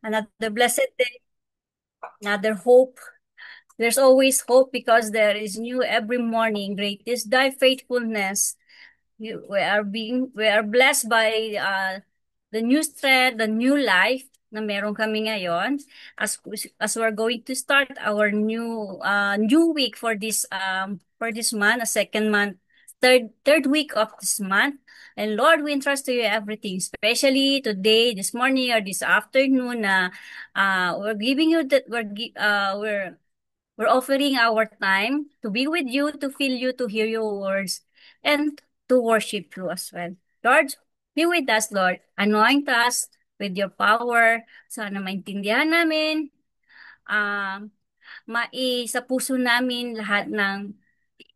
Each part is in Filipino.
Another blessed day, another hope. There's always hope because there is new every morning. Great is thy faithfulness. We are blessed by the new strength, the new life na meron kami ngayon as we're going to start our new week for this month, a second month, third week of this month. And Lord, we entrust to you everything, especially today, this morning or this afternoon na we're giving you that we're offering our time to be with you, to feel you, to hear your words, and to worship you as well. Lord, be with us, Lord. Anoint us with your power. Sana maintindihan namin, um, sa puso namin lahat ng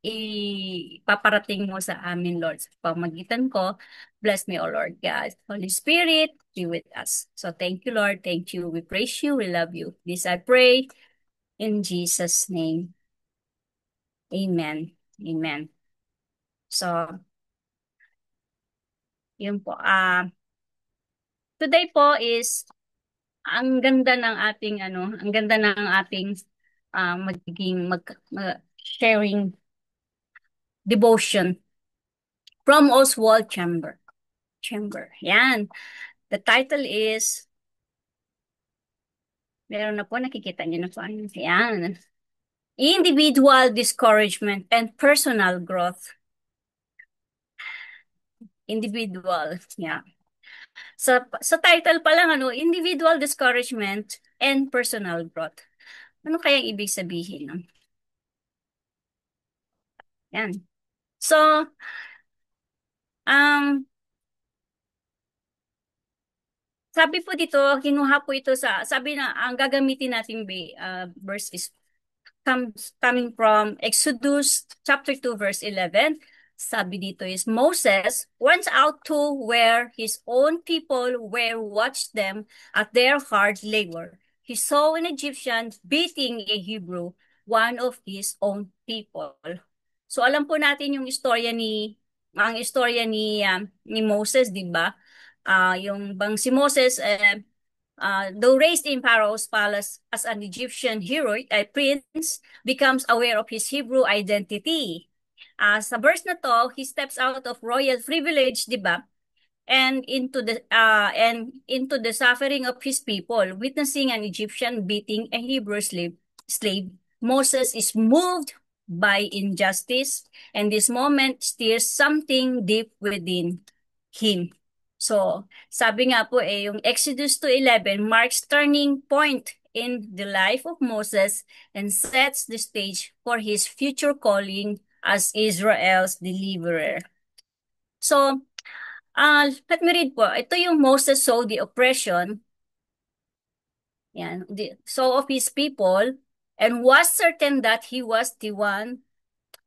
ipaparating mo sa amin, Lord. Sa pamagitan ko, bless me, O Lord God. Holy Spirit, be with us. So thank you, Lord. Thank you. We praise you. We love you. This I pray in Jesus' name. Amen. Amen. So, yun po. Today po is ang ganda ng ating ang ganda ng ating magiging sharing devotion from Oswald Chamber. Chamber. Yan. The title is meron na po nakikita niyo na po. Yan. Individual discouragement and personal growth. Individual. Yeah. Sa title pa lang, individual discouragement and personal growth. Ano kaya ibig sabihin nun? Yan. So, um, sabi po dito, kinuha po ito sabi na, ang gagamitin nating verse is coming from Exodus chapter 2 verse 11. Sabi dito is, Moses went out to where his own people were watched them at their hard labor. He saw an Egyptian beating a Hebrew, one of his own people. So alam po natin yung istorya ni Moses, di ba? Yung bang si Moses though raised in Pharaoh's palace as an Egyptian hero, a prince, becomes aware of his Hebrew identity. Sa verse na to, he steps out of royal privilege, di ba? And into the suffering of his people, witnessing an Egyptian beating a Hebrew slave. Moses is moved by injustice, and this moment stirs something deep within him. So, sabi nga po yung Exodus 2:11 marks turning point in the life of Moses and sets the stage for his future calling as Israel's deliverer. So, let me read po. Ito yung Moses saw the oppression, saw of his people, and was certain that he was the one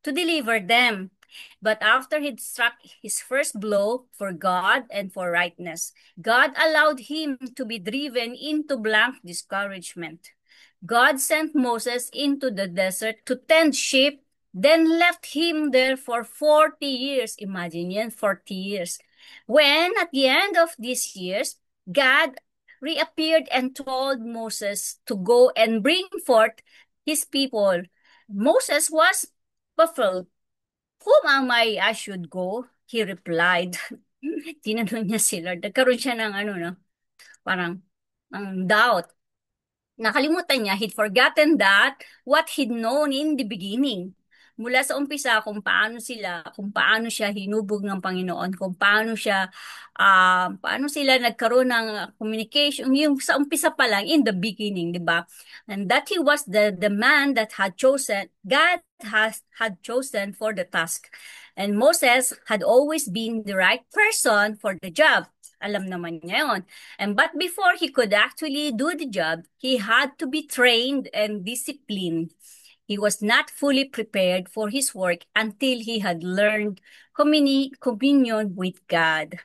to deliver them. But after he'd struck his first blow for God and for rightness, God allowed him to be driven into blank discouragement. God sent Moses into the desert to tend sheep, then left him there for 40 years. Imagine yan, 40 years. When at the end of these years, God reappeared and told Moses to go and bring forth his people. Moses was baffled. Whom am I should go? He replied. Tinanong niya si Lord. Nagkaroon siya ng no? Parang doubt. Nakalimutan niya, he'd forgotten that what he'd known in the beginning. Mula sa umpisa, kung paano siya hinubog ng Panginoon, paano sila nagkaroon ng communication, yung sa umpisa pa lang, in the beginning, di ba? And that he was the man that God had chosen for the task. And Moses had always been the right person for the job. Alam naman niya yun. But before he could actually do the job, he had to be trained and disciplined. He was not fully prepared for his work until he had learned communion with God.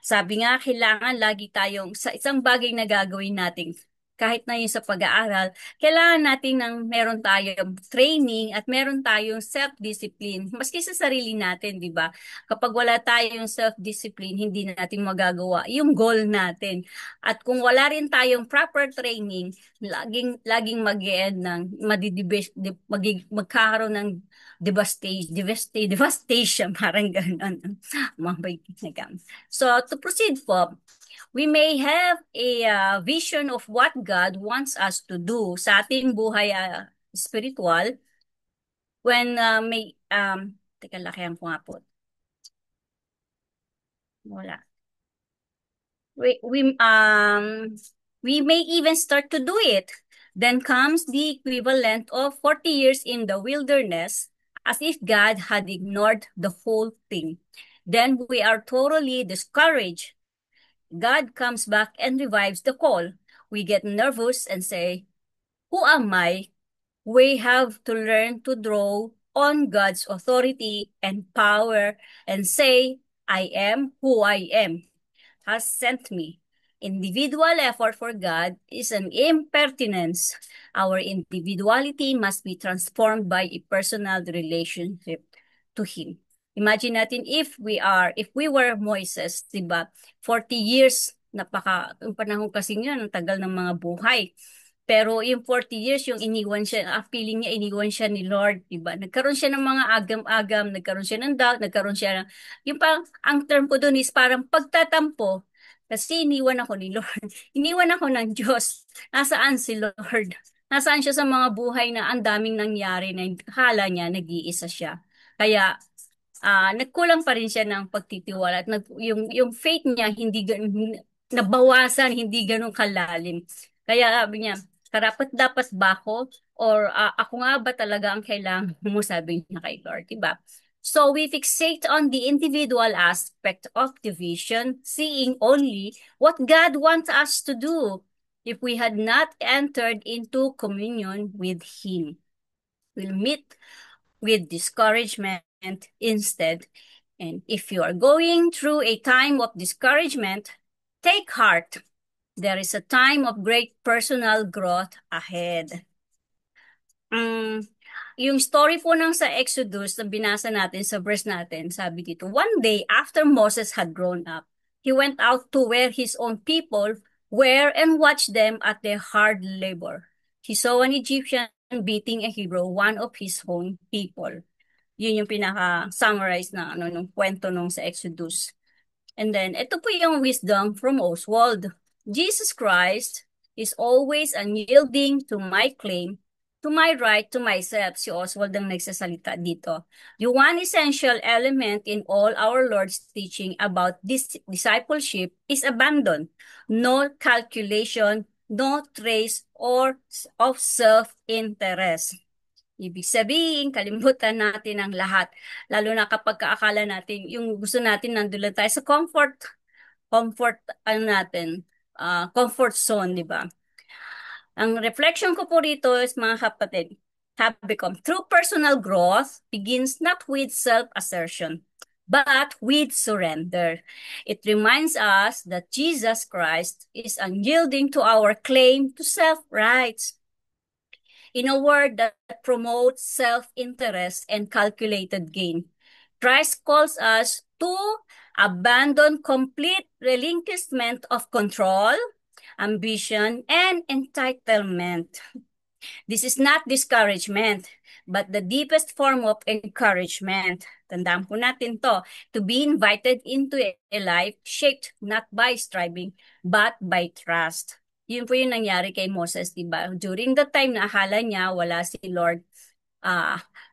Sabi nga, kailangan lagi tayong, sa isang bagay na gagawin natin, kahit na yung sa pag-aaral, kailangan natin ng meron tayong training at meron tayong self-discipline. Maski sa sarili natin, di ba? Kapag wala tayong self-discipline, hindi natin magagawa yung goal natin. At kung wala rin tayong proper training, laging mag-end ng magkakaroon ng devastation, parang ganun. Mabay na So, to proceed po, we may have a vision of what God wants us to do sa ating buhay spiritual when teka, lakihan ko nga po. Wala. We may even start to do it. Then comes the equivalent of 40 years in the wilderness, as if God had ignored the whole thing. Then we are totally discouraged. God comes back and revives the call. We get nervous and say, who am I? We have to learn to draw on God's authority and power and say, I am who I am has sent me. Individual effort for God is an impertinence. Our individuality must be transformed by a personal relationship to Him. Imagine natin if we were Moises, di ba? 40 years, yung panahon kasi yun, ang tagal ng mga buhay. Pero yung 40 years, yung iniwan siya, feeling niya iniwan siya ni Lord, diba? Nagkaroon siya ng mga agam-agam, nagkaroon siya ng doubt, nagkaroon siya ng, yung parang, ang term ko dun is parang pagtatampo, kasi iniwan ako ni Lord. Iniwan ako ng Diyos. Nasaan si Lord? Nasaan siya sa mga buhay na ang daming nangyari na akala niya nag-iisa siya. Kaya, nagkulang pa rin siya ng pagtitiwala at yung faith niya hindi nabawasan, hindi ganun kalalim. Kaya sabi niya, karapat dapat ba ako? Or ako nga ba talaga ang kailangan mo, sabi niya kay Lord, diba? So we fixate on the individual aspect of the vision, seeing only what God wants us to do. If we had not entered into communion with Him, we'll meet with discouragement instead. And if you are going through a time of discouragement, take heart. There is a time of great personal growth ahead. Mm, yung story po ng sa Exodus na binasa natin sa verse natin, sabi dito, one day after Moses had grown up, he went out to where his own people were and watched them at their hard labor. He saw an Egyptian beating a Hebrew, one of his own people. Yun yung pinaka-summarize na nung kwento nung sa Exodus. And then, ito po yung wisdom from Oswald. Jesus Christ is always unyielding to my claim, to my right, to myself. Si Oswald ang nagsasalita dito. The one essential element in all our Lord's teaching about this discipleship is abandon. No calculation, no trace of self-interest. Ibig sabihin, kalimutan natin ang lahat. Lalo na kapag kaakala natin, yung gusto natin nandun lang tayo sa comfort zone, di ba? Ang reflection ko po rito is, mga kapatid, have become true personal growth begins not with self-assertion, but with surrender. It reminds us that Jesus Christ is unyielding to our claim to self-rights. In a world that promotes self-interest and calculated gain, Christ calls us to abandon complete relinquishment of control, ambition, and entitlement. This is not discouragement, but the deepest form of encouragement. Tandaan po natin to be invited into a life shaped not by striving, but by trust. Yun po yung nangyari kay Moses, diba? During the time na akala niya wala si Lord,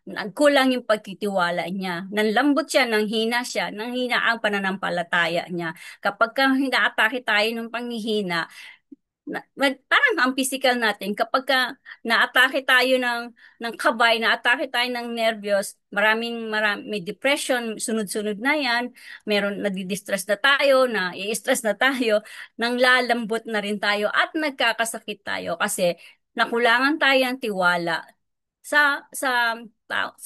nagkulang yung pagtitiwala niya. Nanlambot siya, nanghina siya, nanghina ang pananampalataya niya. Kapag hinaatake tayo ng panghihina, parang ang physical natin, kapag naatake tayo ng kabay, naatake tayo ng nervyos, may depression, sunod-sunod na yan, meron, nadidistress na tayo, i-stress na tayo, nang lalambot na rin tayo at nagkakasakit tayo kasi nakulangan tayo ng tiwala sa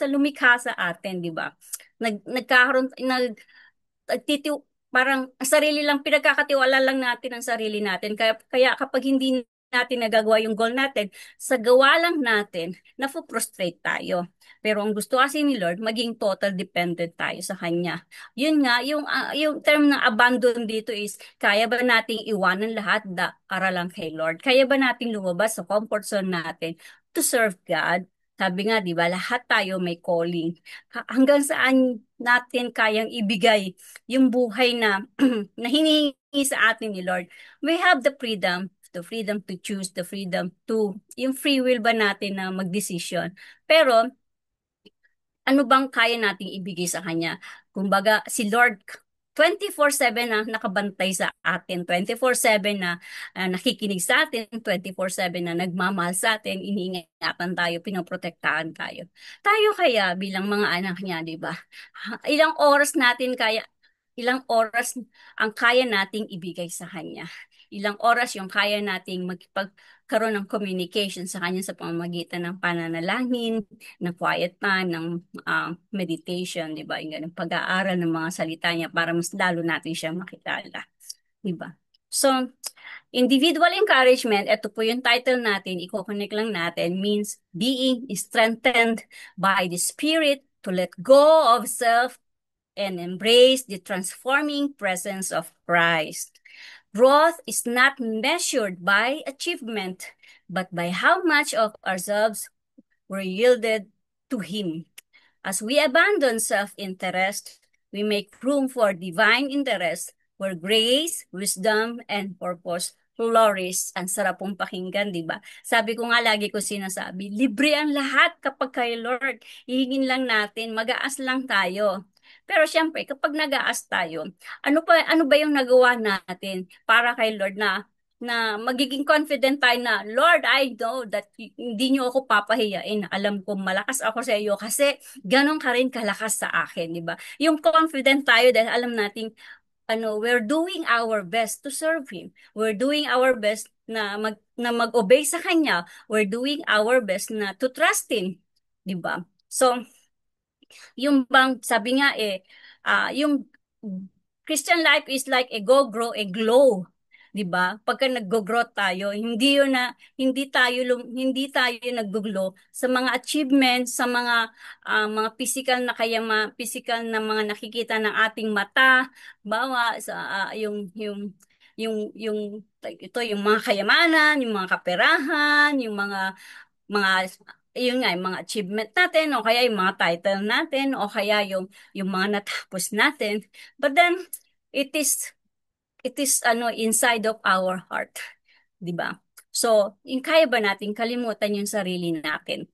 lumikha sa atin, di ba? Nagkakaroon nagtitiw parang ang sarili lang pinagkakatiwala lang natin ang sarili natin. Kaya kapag hindi natin nagagawa yung goal natin, sa gawa lang natin, na-frustrate tayo. Pero ang gusto kasi ni Lord, maging total dependent tayo sa Kanya. Yun nga, yung term ng abandon dito is, kaya ba nating iwanan lahat para lang kay Lord? Kaya ba nating lumabas sa comfort zone natin to serve God? Sabi nga, di ba, lahat tayo may calling. Hanggang saan natin kayang ibigay yung buhay na, na hinihingi sa atin ni Lord. We have the freedom to choose, the freedom to, yung free will ba natin na mag-decision. Pero, ano bang kaya nating ibigay sa Kanya? Kumbaga, si Lord, 24/7 na nakabantay sa atin, 24/7 na nakikinig sa atin, 24/7 na nagmamahal sa atin, iniingatan tayo, pinoprotektahan tayo. Tayo kaya bilang mga anak niya, di ba? Ilang oras natin kaya, ilang oras ang kaya nating ibigay sa Kanya? Ilang oras yung kaya nating magpagkaroon ng communication sa Kanya sa pamamagitan ng pananalangin, ng quiet time, ng meditation, di ba? Yung ganun, pag-aaral ng mga salita niya para mas lalo natin siya makilala, di ba? So, individual encouragement, ito po yung title natin, i-connect lang natin, means being strengthened by the Spirit to let go of self and embrace the transforming presence of Christ. Growth is not measured by achievement, but by how much of ourselves were yielded to Him. As we abandon self-interest, we make room for divine interest where grace, wisdom, and purpose flourish. Ang sarap pong pakinggan, di ba? Sabi ko nga lagi ko sinasabi, libre ang lahat kapag kay Lord. Hihingin lang natin, mag-aas lang tayo. Pero syempre, kapag nag-aas tayo, ano ba yung nagawa natin para kay Lord na magiging confident tayo na, Lord, I know that hindi niyo ako papahiyain. Alam ko malakas ako sa iyo kasi ganon ka rin kalakas sa akin, di ba? Yung confident tayo dahil alam nating we're doing our best to serve Him. We're doing our best na mag-obey sa Kanya. We're doing our best na to trust Him, di ba? So, yung bang, sabi nga yung Christian life is like a go, grow, a glow. 'Di ba? Pagka nag-grow tayo, hindi tayo nag-glow sa mga achievements, sa mga physical na mga nakikita ng ating mata, bawa sa yung like, ito yung mga kayamanan, yung mga kaperahan, mga yun nga, yung mga achievement natin, o kaya yung mga title natin, o kaya yung mga natapos natin. But then, it is, it is inside of our heart. Di ba? So, yung kaya ba natin kalimutan yung sarili natin,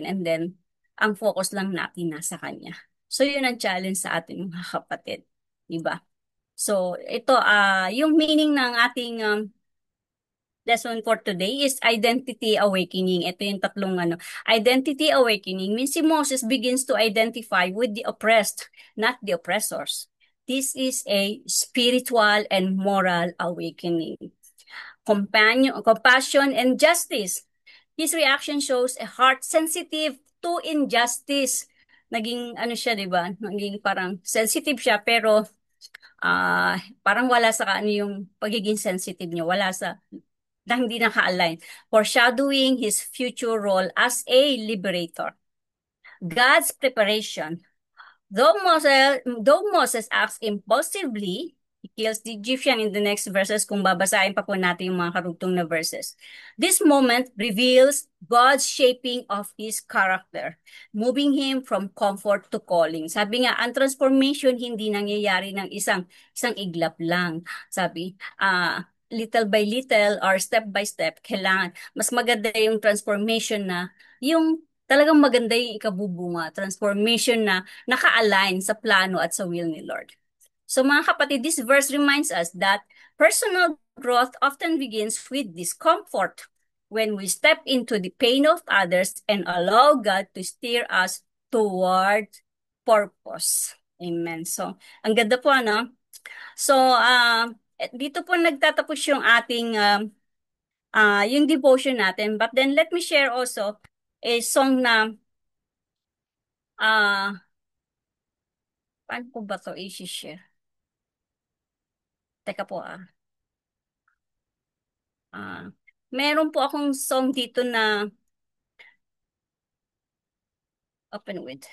and then, ang focus lang natin nasa Kanya. So, yun ang challenge sa atin mga kapatid. Di ba? So, ito, yung meaning ng ating lesson for today is identity awakening. Ito yung tatlong Identity awakening means si Moses begins to identify with the oppressed, not the oppressors. This is a spiritual and moral awakening. Compassion and justice. His reaction shows a heart sensitive to injustice. Naging siya, 'di ba? Naging parang sensitive siya pero parang wala sa yung pagiging sensitive niya, wala sa na hindi naka-align, foreshadowing his future role as a liberator. God's preparation. Though Moses acts impulsively, he kills the Egyptian in the next verses kung babasahin pa po natin yung mga karugtong na verses. This moment reveals God's shaping of his character, moving him from comfort to calling. Sabi nga, ang transformation hindi nangyayari ng isang iglap lang. Sabi, little by little or step by step, kailangan mas maganda yung transformation na yung talagang maganda yung ikabubunga, transformation na naka-align sa plano at sa will ni Lord. So mga kapatid, this verse reminds us that personal growth often begins with discomfort when we step into the pain of others and allow God to steer us toward purpose. Amen. So, ang ganda po, ano? So, dito po nagtatapos yung ating yung devotion natin. But then let me share also a song na paano ko ba to i-share? Teka po. Meron po akong song dito na open with.